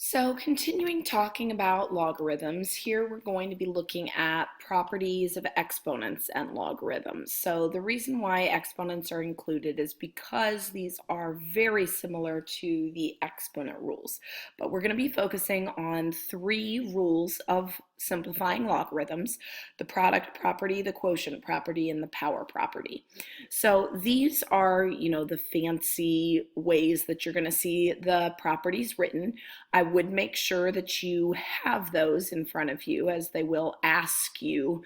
So continuing talking about logarithms, here we're going to be looking at properties of exponents and logarithms. So the reason why exponents are included is because these are very similar to the exponent rules. But we're going to be focusing on three rules of simplifying logarithms: the product property, the quotient property, and the power property. So these are, the fancy ways that you're going to see the properties written. I would make sure that you have those in front of you, as they will ask you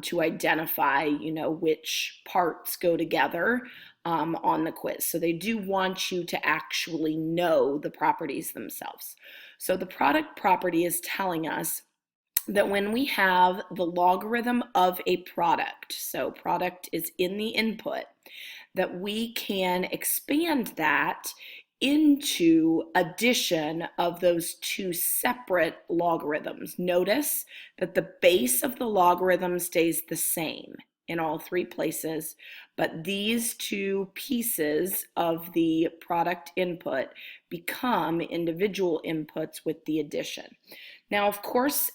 to identify, which parts go together on the quiz. So they do want you to actually know the properties themselves. So the product property is telling us that when we have the logarithm of a product, so product is in the input, that we can expand that into addition of those two separate logarithms. Notice that the base of the logarithm stays the same in all three places, but these two pieces of the product input become individual inputs with the addition. Now, of course,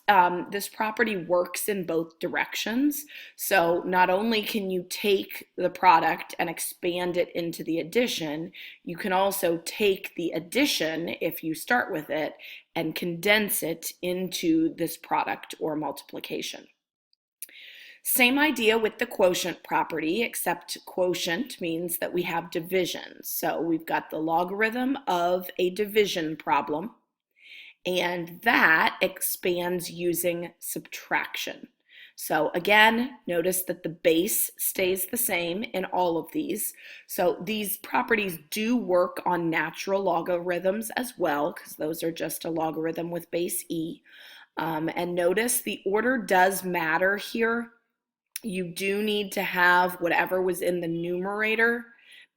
this property works in both directions. So not only can you take the product and expand it into the addition, you can also take the addition, if you start with it, and condense it into this product or multiplication. Same idea with the quotient property, except quotient means that we have division. So we've got the logarithm of a division problem, and that expands using subtraction. So again, notice that the base stays the same in all of these. So these properties do work on natural logarithms as well, because those are just a logarithm with base e. And notice the order does matter here. You do need to have whatever was in the numerator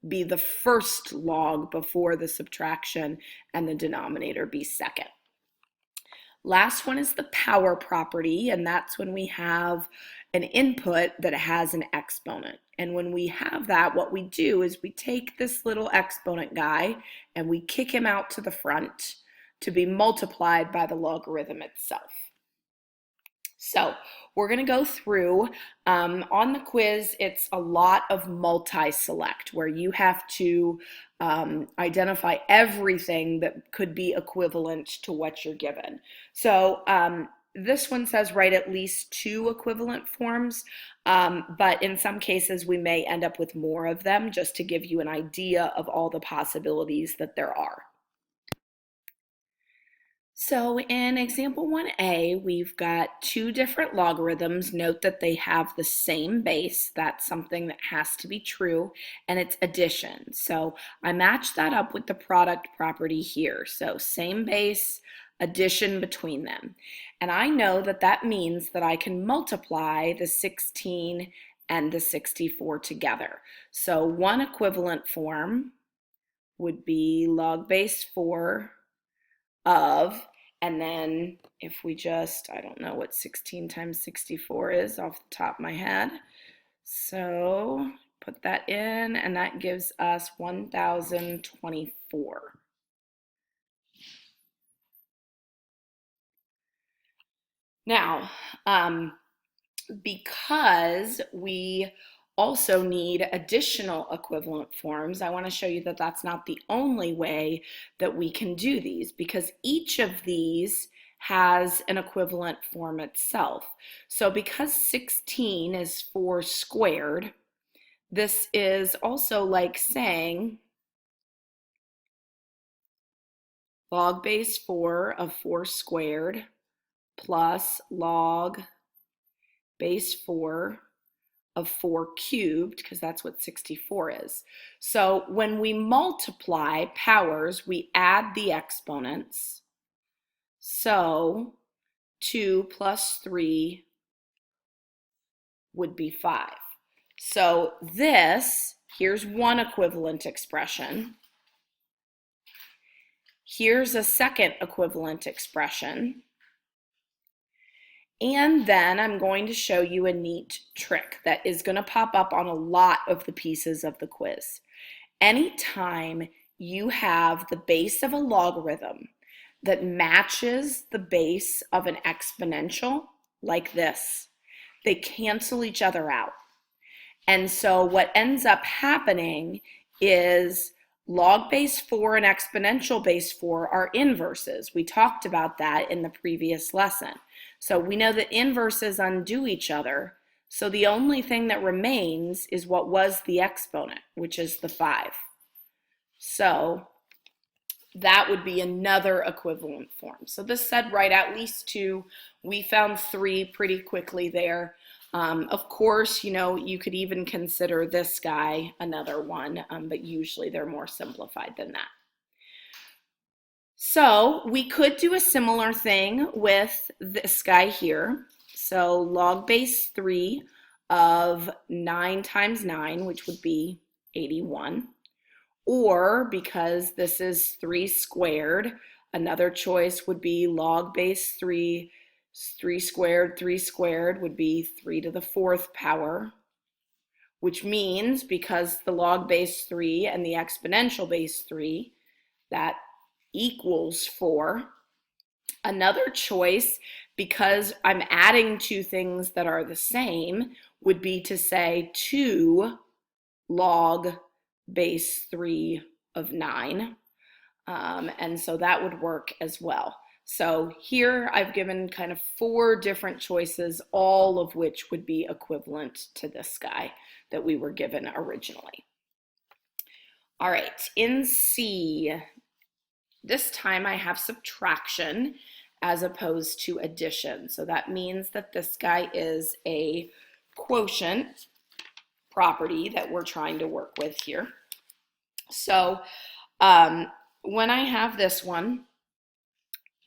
be the first log before the subtraction, and the denominator be second. Last one is the power property, and that's when we have an input that has an exponent. And when we have that, what we do is we take this little exponent guy and we kick him out to the front to be multiplied by the logarithm itself. So we're going to go through, on the quiz, it's a lot of multi-select, where you have to identify everything that could be equivalent to what you're given. So this one says write at least two equivalent forms, but in some cases we may end up with more of them, just to give you an idea of all the possibilities that there are. So in example 1a, we've got two different logarithms. Note that they have the same base. That's something that has to be true, and it's addition. So I matched that up with the product property here. So same base, addition between them. And I know that that means that I can multiply the 16 and the 64 together. So one equivalent form would be log base 4 of, and then if we just, I don't know what 16 times 64 is off the top of my head. So put that in, and that gives us 1024. Now, because we also need additional equivalent forms, I want to show you that that's not the only way that we can do these, because each of these has an equivalent form itself. So because 16 is 4 squared, this is also like saying log base 4 of 4 squared plus log base 4 of 4 cubed, because that's what 64 is. So when we multiply powers, we add the exponents. So 2 plus 3 would be 5. So this, here's one equivalent expression. Here's a second equivalent expression. And then I'm going to show you a neat trick that is going to pop up on a lot of the pieces of the quiz. Anytime you have the base of a logarithm that matches the base of an exponential, like this, they cancel each other out. And so what ends up happening is log base 4 and exponential base 4 are inverses. We talked about that in the previous lesson. So we know that inverses undo each other. So the only thing that remains is what was the exponent, which is the 5. So that would be another equivalent form. So this said write at least 2. We found 3 pretty quickly there. Of course, you could even consider this guy another one, but usually they're more simplified than that. So we could do a similar thing with this guy here. So log base 3 of 9 times 9, which would be 81. Or because this is 3 squared, another choice would be log base 3. 3 squared would be 3 to the 4th power, which means because the log base 3 and the exponential base 3, that equals 4. Another choice, because I'm adding 2 things that are the same, would be to say 2 log base 3 of 9. And so that would work as well. So here I've given kind of 4 different choices, all of which would be equivalent to this guy that we were given originally. All right, in C, this time I have subtraction as opposed to addition. So that means that this guy is a quotient property that we're trying to work with here. So when I have this one,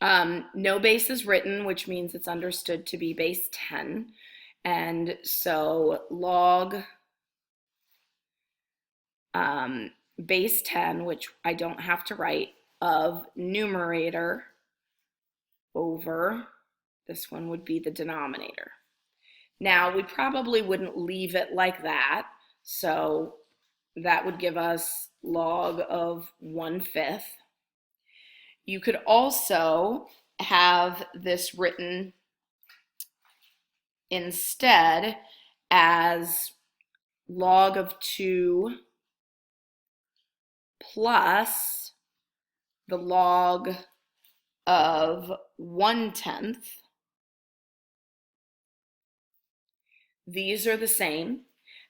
no base is written, which means it's understood to be base 10. And so log base 10, which I don't have to write, of numerator over, this one would be the denominator. Now, we probably wouldn't leave it like that, so that would give us log of 1/5. You could also have this written instead as log of 2 plus the log of 1/10. These are the same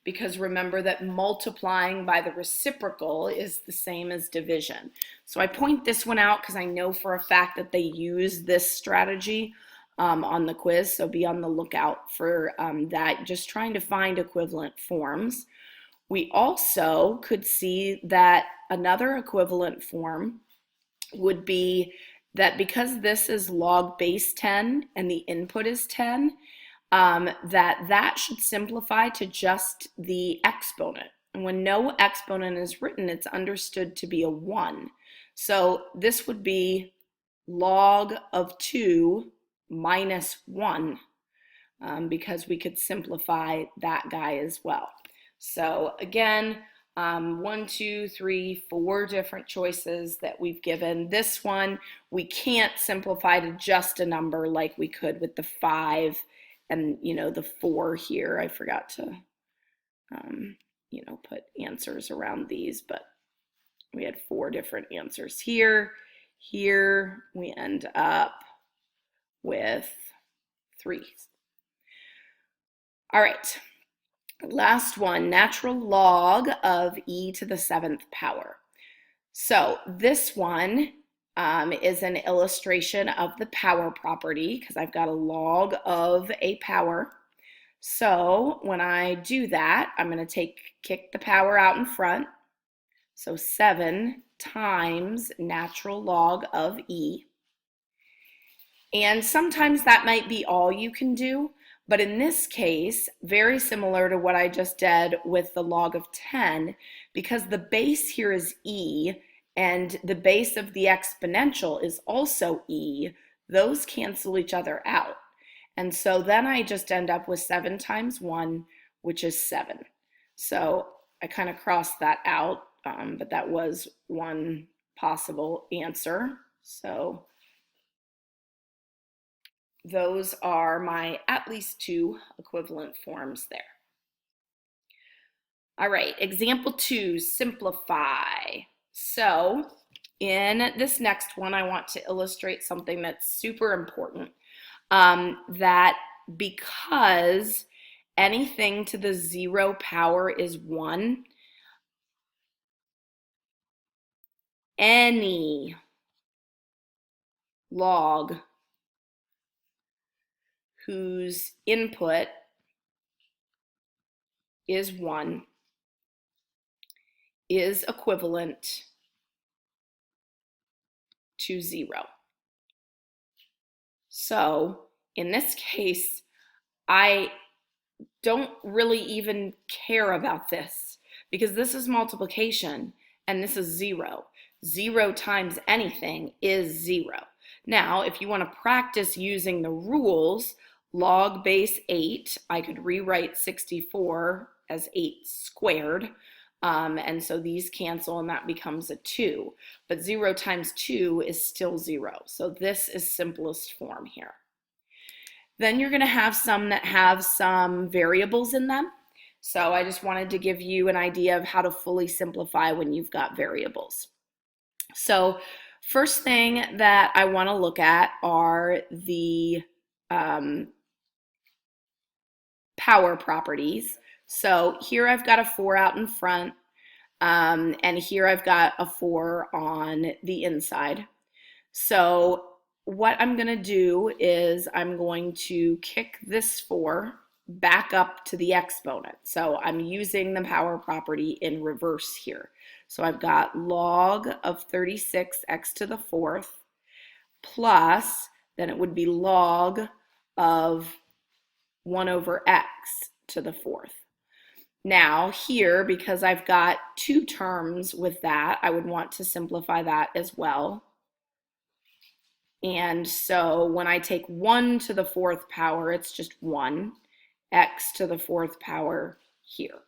because remember that multiplying by the reciprocal is the same as division. So I point this one out because I know for a fact that they use this strategy on the quiz, so be on the lookout for that, just trying to find equivalent forms. We also could see that another equivalent form would be that because this is log base 10 and the input is 10, that should simplify to just the exponent. And when no exponent is written, it's understood to be a 1. So this would be log of 2 minus 1, because we could simplify that guy as well. So again, 1, 2, 3, 4 different choices that we've given. This one, we can't simplify to just a number like we could with the 5 and, the 4 here. I forgot to, put answers around these, but we had 4 different answers here. Here we end up with 3. All right. Last one, natural log of e to the 7th power. So this one is an illustration of the power property because I've got a log of a power. So when I do that, I'm going to kick the power out in front. So 7 times natural log of e. And sometimes that might be all you can do. But in this case, very similar to what I just did with the log of 10, because the base here is e, and the base of the exponential is also e, those cancel each other out. And so then I just end up with 7 times 1, which is 7. So I kind of crossed that out, but that was one possible answer. So those are my at least two equivalent forms there. All right, example 2, simplify. So in this next one, I want to illustrate something that's super important, that because anything to the 0 power is 1, any log whose input is 1 is equivalent to 0. So in this case, I don't really even care about this because this is multiplication and this is 0. 0 times anything is 0. Now, if you want to practice using the rules, log base 8, I could rewrite 64 as 8 squared. And so these cancel and that becomes a 2. But 0 times 2 is still 0. So this is simplest form here. Then you're going to have some that have some variables in them. So I just wanted to give you an idea of how to fully simplify when you've got variables. So first thing that I want to look at are the power properties. So here I've got a 4 out in front, and here I've got a 4 on the inside. So what I'm going to do is I'm going to kick this 4 back up to the exponent. So I'm using the power property in reverse here. So I've got log of 36 x to the 4th plus, then it would be log of 1 over x to the 4th. Now here, because I've got 2 terms with that, I would want to simplify that as well. And so when I take 1 to the 4th power, it's just 1, x to the 4th power here.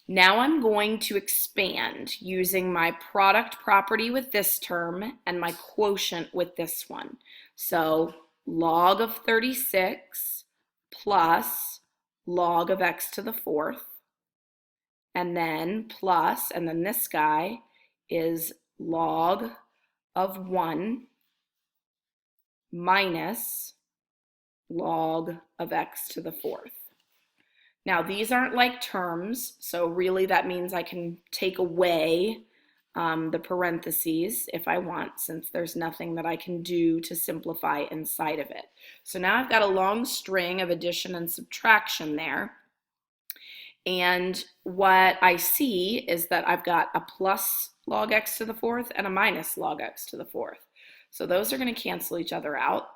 Now I'm going to expand using my product property with this term and my quotient with this one. So log of 36 plus log of x to the 4th, and then plus, and then this guy is log of 1 minus log of x to the 4th. Now these aren't like terms, so really that means I can take away the parentheses if I want, since there's nothing that I can do to simplify inside of it. So now I've got a long string of addition and subtraction there. And what I see is that I've got a plus log x to the 4th and a minus log x to the 4th. So those are going to cancel each other out.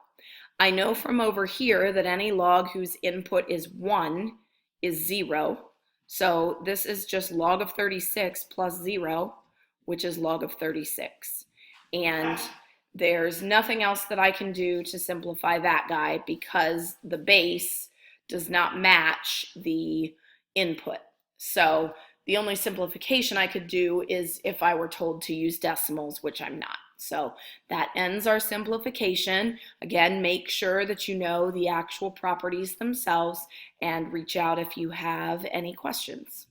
I know from over here that any log whose input is 1 is 0. So this is just log of 36 plus 0, which is log of 36. And there's nothing else that I can do to simplify that guy because the base does not match the input. So the only simplification I could do is if I were told to use decimals, which I'm not. So that ends our simplification. Again, make sure that you know the actual properties themselves and reach out if you have any questions.